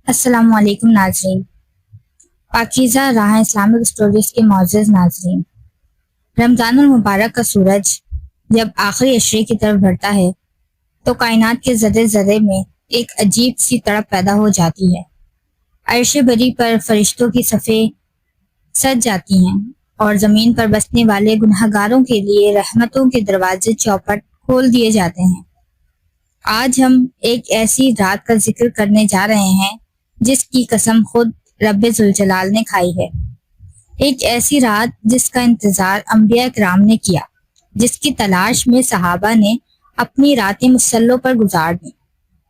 السلام علیکم ناظرین، پاکیزہ راہ اسلامک اسٹوریز کے معزز ناظرین، رمضان المبارک کا سورج جب آخری عشرے کی طرف بڑھتا ہے تو کائنات کے ذرے ذرے میں ایک عجیب سی تڑپ پیدا ہو جاتی ہے۔ عرش بری پر فرشتوں کی صفیں سج جاتی ہیں اور زمین پر بسنے والے گنہگاروں کے لیے رحمتوں کے دروازے چوپٹ کھول دیے جاتے ہیں۔ آج ہم ایک ایسی رات کا ذکر کرنے جا رہے ہیں جس کی قسم خود رب ذوالجلال نے کھائی ہے۔ ایک ایسی رات جس کا انتظار انبیاء کرام نے کیا، جس کی تلاش میں صحابہ نے اپنی راتیں مسلوں پر گزار دیں،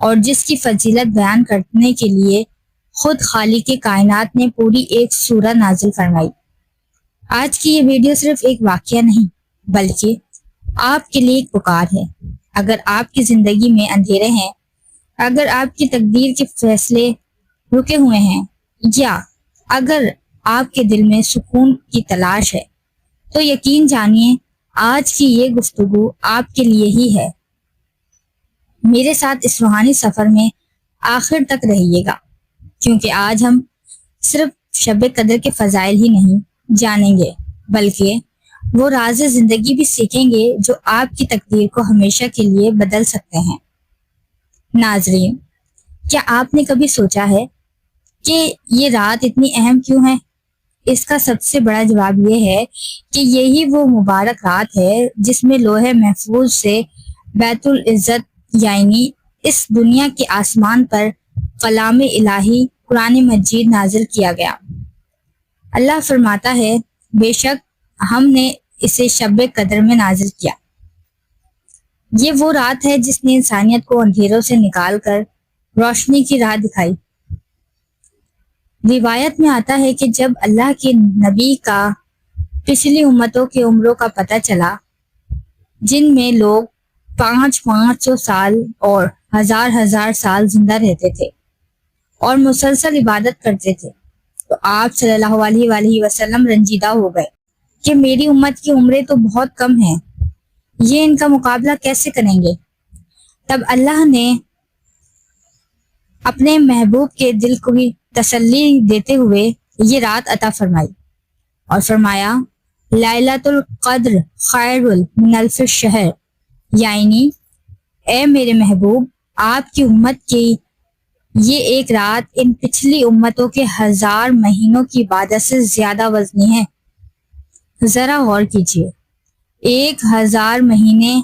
اور جس کی فضیلت بیان کرنے کے لیے خود خالق کائنات نے پوری ایک سورہ نازل فرمائی۔ آج کی یہ ویڈیو صرف ایک واقعہ نہیں بلکہ آپ کے لیے ایک پکار ہے۔ اگر آپ کی زندگی میں اندھیرے ہیں، اگر آپ کی تقدیر کے فیصلے رکے ہوئے ہیں، یا اگر آپ کے دل میں سکون کی تلاش ہے، تو یقین جانیے آج کی یہ گفتگو آپ کے لیے ہی ہے۔ میرے ساتھ اس روحانی سفر میں آخر تک رہیے گا، کیونکہ آج ہم صرف شب قدر کے فضائل ہی نہیں جانیں گے بلکہ وہ راز زندگی بھی سیکھیں گے جو آپ کی تقدیر کو ہمیشہ کے لیے بدل سکتے ہیں۔ ناظرین، کیا آپ نے کبھی سوچا ہے کہ یہ رات اتنی اہم کیوں ہے؟ اس کا سب سے بڑا جواب یہ ہے کہ یہی وہ مبارک رات ہے جس میں لوح محفوظ سے بیت العزت یعنی اس دنیا کے آسمان پر کلام الہی قرآن مجید نازل کیا گیا۔ اللہ فرماتا ہے، بے شک ہم نے اسے شب قدر میں نازل کیا۔ یہ وہ رات ہے جس نے انسانیت کو اندھیروں سے نکال کر روشنی کی راہ دکھائی۔ روایت میں آتا ہے کہ جب اللہ کے نبی کا پچھلی امتوں کے عمروں کا پتہ چلا، جن میں لوگ 500 سال اور ہزار سال زندہ رہتے تھے اور مسلسل عبادت کرتے تھے، تو آپ صلی اللہ علیہ وآلہ وسلم رنجیدہ ہو گئے کہ میری امت کی عمریں تو بہت کم ہیں، یہ ان کا مقابلہ کیسے کریں گے؟ تب اللہ نے اپنے محبوب کے دل کو بھی تسلی دیتے ہوئے یہ رات عطا فرمائی اور فرمایا، لیلۃ القدر خیر من الف شہر، یعنی اے میرے محبوب، آپ کی امت کی یہ ایک رات ان پچھلی امتوں کے 1000 مہینوں کی عبادت سے زیادہ وزنی ہے۔ ذرا غور کیجیے، 1000 مہینے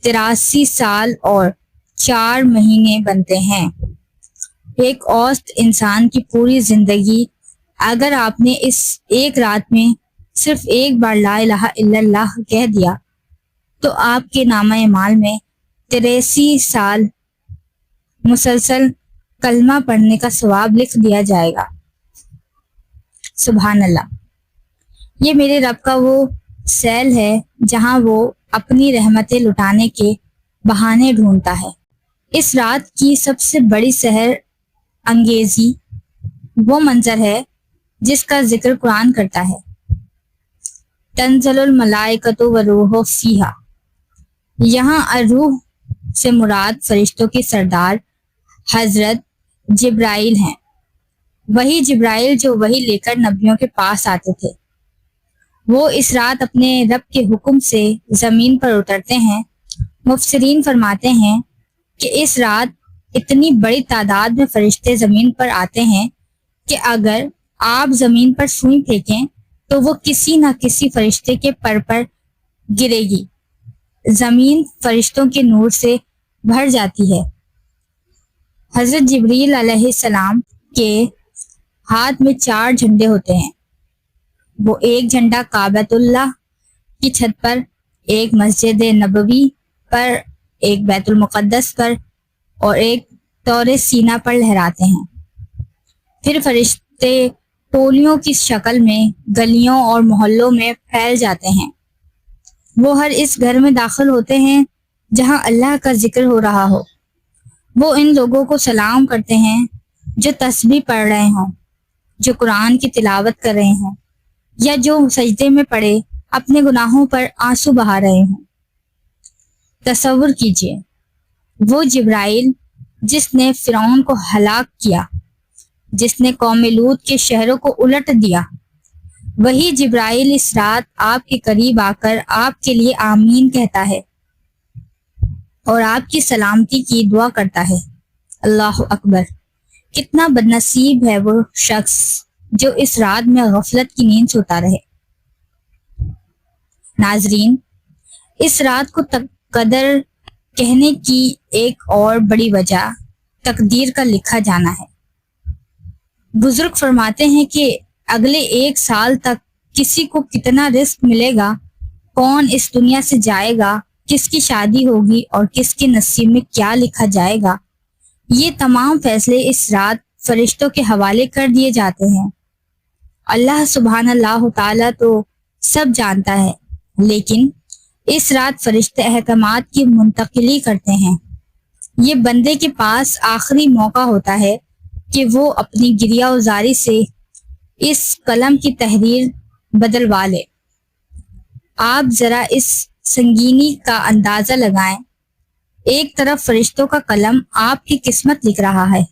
83 سال اور 4 مہینے بنتے ہیں۔ ایک اوسط انسان کی پوری زندگی اگر آپ نے اس ایک رات میں صرف ایک بار لا الہ الا اللہ کہہ دیا تو آپ کے نامہ اعمال میں 83 سال مسلسل کلمہ پڑھنے کا ثواب لکھ دیا جائے گا۔ سبحان اللہ، یہ میرے رب کا وہ سیل ہے جہاں وہ اپنی رحمتیں لٹانے کے بہانے ڈھونڈتا ہے۔ اس رات کی سب سے بڑی سحر انگیزی وہ منظر ہے جس کا ذکر قرآن کرتا ہے، تنزل الملائکۃ والروح فیہا۔ یہاں الروح سے مراد فرشتوں کے سردار حضرت جبرائیل ہیں، وہی جبرائیل جو وحی لے کر نبیوں کے پاس آتے تھے۔ وہ اس رات اپنے رب کے حکم سے زمین پر اترتے ہیں۔ مفسرین فرماتے ہیں کہ اس رات اتنی بڑی تعداد میں فرشتے زمین پر آتے ہیں کہ اگر آپ زمین پر سوئی پھینکیں تو وہ کسی نہ کسی فرشتے کے پر گرے گی۔ زمین فرشتوں کے نور سے بھر جاتی ہے۔ حضرت جبریل علیہ السلام کے ہاتھ میں 4 جھنڈے ہوتے ہیں۔ وہ ایک جھنڈا کعبۃ اللہ کی چھت پر، ایک مسجد نبوی پر، ایک بیت المقدس پر اور ایک طور سینا پر لہراتے ہیں۔ پھر فرشتے ٹولیوں کی شکل میں گلیوں اور محلوں میں پھیل جاتے ہیں۔ وہ ہر اس گھر میں داخل ہوتے ہیں جہاں اللہ کا ذکر ہو رہا ہو۔ وہ ان لوگوں کو سلام کرتے ہیں جو تسبیح پڑھ رہے ہوں، جو قرآن کی تلاوت کر رہے ہوں، یا جو سجدے میں پڑے اپنے گناہوں پر آنسو بہا رہے ہوں۔ تصور کیجئے، وہ جبرائیل جس نے فرعون کو ہلاک کیا، جس نے قوم لوط کے شہروں کو الٹ دیا، وہی جبرائیل اس رات آپ کے قریب آ کر آپ کے لیے آمین کہتا ہے اور آپ کی سلامتی کی دعا کرتا ہے۔ اللہ اکبر! کتنا بد نصیب ہے وہ شخص جو اس رات میں غفلت کی نیند سوتا رہے۔ ناظرین، اس رات کو قدر کہنے کی ایک اور بڑی وجہ تقدیر کا لکھا جانا ہے۔ بزرگ فرماتے ہیں کہ اگلے 1 سال تک کسی کو کتنا رزق ملے گا، کون اس دنیا سے جائے گا، کس کی شادی ہوگی اور کس کے نصیب میں کیا لکھا جائے گا، یہ تمام فیصلے اس رات فرشتوں کے حوالے کر دیے جاتے ہیں۔ اللہ سبحان اللہ تعالیٰ تو سب جانتا ہے، لیکن اس رات فرشتے احکامات کی منتقلی کرتے ہیں۔ یہ بندے کے پاس آخری موقع ہوتا ہے کہ وہ اپنی گریہ وزاری سے اس قلم کی تحریر بدلوا لے۔ آپ ذرا اس سنگینی کا اندازہ لگائیں۔ ایک طرف فرشتوں کا قلم آپ کی قسمت لکھ رہا ہے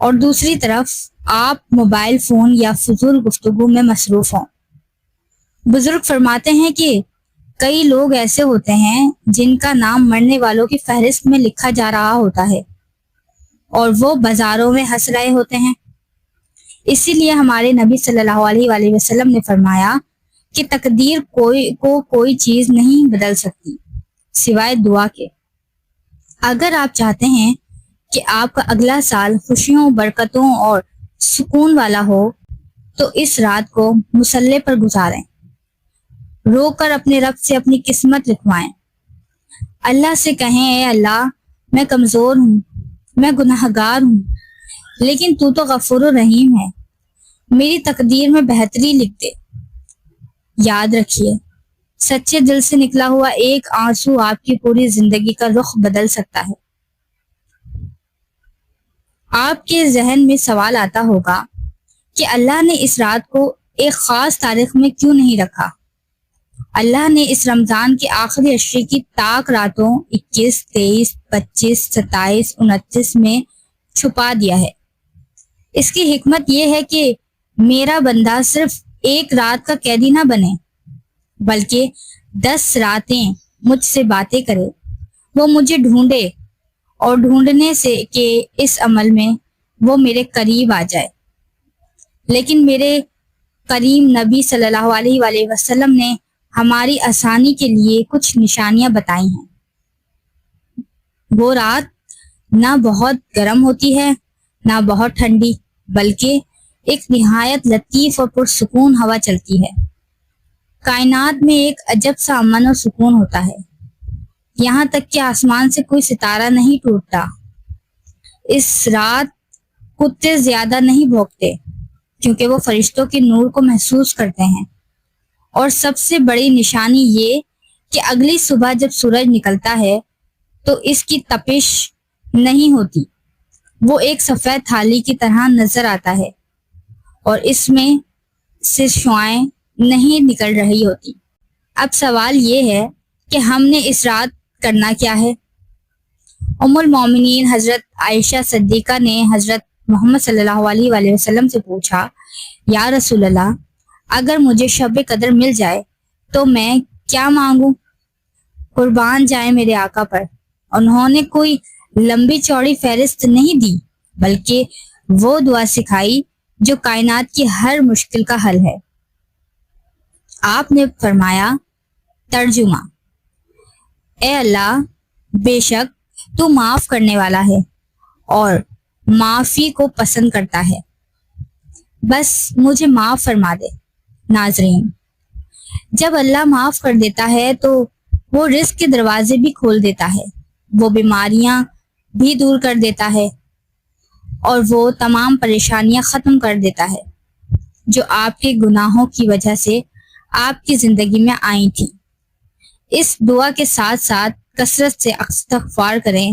اور دوسری طرف آپ موبائل فون یا فضول گفتگو میں مصروف ہوں۔ بزرگ فرماتے ہیں کہ کئی لوگ ایسے ہوتے ہیں جن کا نام مرنے والوں کی فہرست میں لکھا جا رہا ہوتا ہے اور وہ بازاروں میں ہنس رہے ہوتے ہیں۔ اسی لیے ہمارے نبی صلی اللہ علیہ وآلہ وسلم نے فرمایا کہ تقدیر کوئی چیز نہیں بدل سکتی سوائے دعا کے۔ اگر آپ چاہتے ہیں کہ آپ کا اگلا سال خوشیوں، برکتوں اور سکون والا ہو تو اس رات کو مصلی پر گزاریں، رو کر اپنے رب سے اپنی قسمت لکھوائیں۔ اللہ سے کہیں، اے اللہ، میں کمزور ہوں، میں گناہگار ہوں، لیکن تو غفور و رحیم ہے، میری تقدیر میں بہتری لکھ دے۔ یاد رکھیے، سچے دل سے نکلا ہوا ایک آنسو آپ کی پوری زندگی کا رخ بدل سکتا ہے۔ آپ کے ذہن میں سوال آتا ہوگا کہ اللہ نے اس رات کو ایک خاص تاریخ میں کیوں نہیں رکھا؟ اللہ نے اس رمضان کے آخری عشرے کی طاق راتوں 21، 23، 25، 27، 29 میں چھپا دیا ہے۔ اس کی حکمت یہ ہے کہ میرا بندہ صرف ایک رات کا قیدی نہ بنے، بلکہ 10 راتیں مجھ سے باتیں کرے، وہ مجھے ڈھونڈے اور ڈھونڈنے سے کہ اس عمل میں وہ میرے قریب آ جائے۔ لیکن میرے کریم نبی صلی اللہ علیہ وآلہ وسلم نے ہماری آسانی کے لیے کچھ نشانیاں بتائی ہیں۔ وہ رات نہ بہت گرم ہوتی ہے نہ بہت ٹھنڈی، بلکہ ایک نہایت لطیف اور پرسکون ہوا چلتی ہے۔ کائنات میں ایک عجب سا امن اور سکون ہوتا ہے، یہاں تک کہ آسمان سے کوئی ستارہ نہیں ٹوٹتا۔ اس رات کتے زیادہ نہیں بھونکتے کیونکہ وہ فرشتوں کے نور کو محسوس کرتے ہیں، اور سب سے بڑی نشانی یہ کہ اگلی صبح جب سورج نکلتا ہے تو اس کی تپش نہیں ہوتی، وہ ایک سفید تھالی کی طرح نظر آتا ہے اور اس میں سے شعاعیں نہیں نکل رہی ہوتی۔ اب سوال یہ ہے کہ ہم نے اس رات کرنا کیا ہے؟ ام المومنین حضرت عائشہ صدیقہ نے حضرت محمد صلی اللہ علیہ وآلہ وسلم سے پوچھا، یا رسول اللہ، اگر مجھے شب قدر مل جائے تو میں کیا مانگوں؟ قربان جائیں میرے آقا پر، انہوں نے کوئی لمبی چوڑی فہرست نہیں دی، بلکہ وہ دعا سکھائی جو کائنات کی ہر مشکل کا حل ہے۔ آپ نے فرمایا، ترجمہ: اے اللہ، بے شک تو معاف کرنے والا ہے اور معافی کو پسند کرتا ہے، بس مجھے معاف فرما دے۔ ناظرین، جب اللہ معاف کر دیتا ہے تو وہ رزق کے دروازے بھی کھول دیتا ہے، وہ بیماریاں بھی دور کر دیتا ہے اور وہ تمام پریشانیاں ختم کر دیتا ہے جو آپ کے گناہوں کی وجہ سے آپ کی زندگی میں آئی تھی۔ اس دعا کے ساتھ ساتھ کثرت سے استغفار کریں،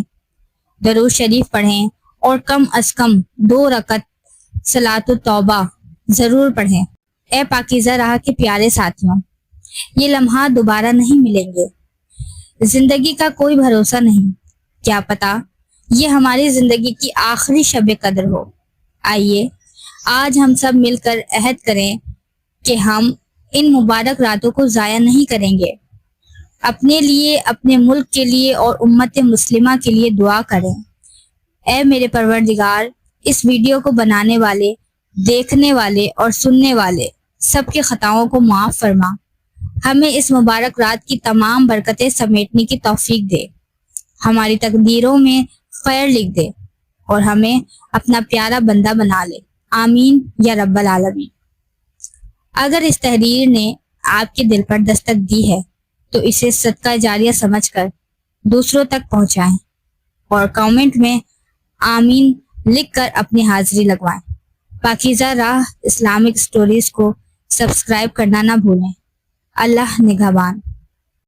درود شریف پڑھیں اور کم از کم 2 رکعت صلاۃ التوبہ ضرور پڑھیں۔ اے پاکیزہ راہ کے پیارے ساتھیوں، یہ لمحات دوبارہ نہیں ملیں گے، زندگی کا کوئی بھروسہ نہیں، کیا پتا یہ ہماری زندگی کی آخری شب قدر ہو۔ آئیے آج ہم سب مل کر عہد کریں کہ ہم ان مبارک راتوں کو ضائع نہیں کریں گے. اپنے لیے، اپنے ملک کے لیے اور امت مسلمہ کے لیے دعا کریں. اے میرے پروردگار، اس ویڈیو کو بنانے والے، دیکھنے والے اور سننے والے سب کے خطاؤں کو معاف فرما. ہمیں اس مبارک رات کی تمام برکتیں سمیٹنے کی توفیق دے. ہماری تقدیروں میں خیر لکھ دے اور ہمیں اپنا پیارا بندہ بنا لے. آمین یا رب العالمین. اگر اس تحریر نے آپ کے دل پر دستک دی ہے تو اسے صدقہ جاریہ سمجھ کر دوسروں تک پہنچائیں اور کامنٹ میں آمین لکھ کر اپنی حاضری لگوائیں. پاکیزہ راہ اسلامک سٹوریز کو سبسکرائب کرنا نہ بھولیں. اللہ نگہبان.